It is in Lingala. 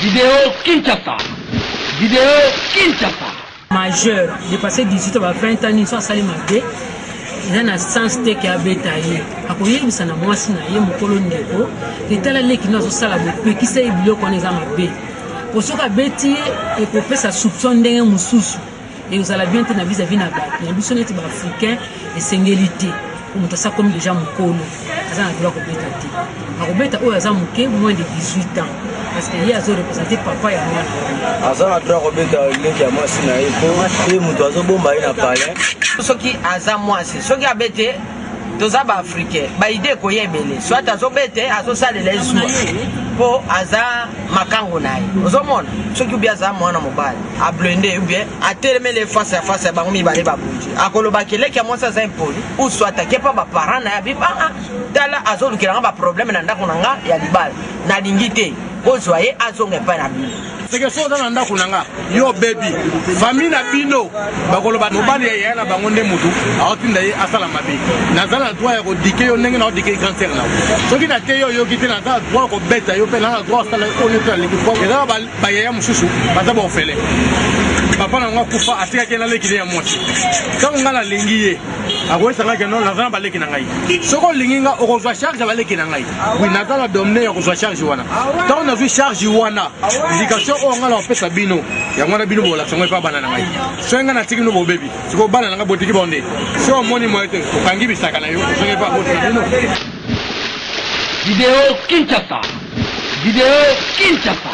Vidéo Kinshasa. Vidéo Kinshasa. Majeur, de passer 18 à 20 ans, ils sont salés mabé. Ils ont un sens de qui a bétaillé. À quoi ils sont à moi, si naïe, mon colon d'écho. Les talents qui nous ont salé mabé, qui s'est éblé qu'on les a mabé. Pour ceux qui ont béti et pour faire sa soupçon d'un moussous. Et vous allez bien tenir vis-à-vis de la bataille. Il y a besoin d'être africain et singulité. Comme ça, comme déjà mon colon. Ça a droit à bétailler. À Robeta, où ils ont moins de 18 ans. Parce qu'il y a représenté papa et moi. Azana droit Robeta, il y a moi si naïe. Et mon oiseau bomba il a parlé. Ceux qui azam moi c'est ceux qui a bêté. Tous les Africains, bah idée qu'on y est belé. Soit à so bêté, à so sale les jours. Pour azam makango naï. Aux hommes, ceux qui bien azam moi na mobile. À blender ou bien à terminer les face à face à bangomi balé babouji. À kolobakele qui a moi ça c'est impoli. Ou soit attaqué par ma parent na biba. Dala azo lu qui n'a pas problème na ndako nanga ya libal. Na lingité. Ozoye azonge pa na bino. C'est que ça dans ndako nanga yo baby famille na bino bakoloba mobali ya na bango nde mutu aotinda ye asala mabe nazala droit ya kodike yo ndenge na odike cancer na soki na te yo yo kite na za droit ko beta yo pe na droit sala o ne tala leki kwa eza ba ya mususu baza ba ofele papa na ngakufa atika ke na leki ya mwasi quand ngala lengi ye akoyesa nga ke non nazala ba leki na ngai soko lingi nga okozwa charge ba leki na ngai oui nazala domne ya kozwa charge wana tant na vu charge wana indication on a fait ça bino ya ngwana bino bola songo pa bana na ngai so nga na tiki no bo baby siko bana na botiki bonde so moni mo ete okangi bisaka na yo songo pa botiki bino. Vidéo Kinshasa. Vidéo Kinshasa.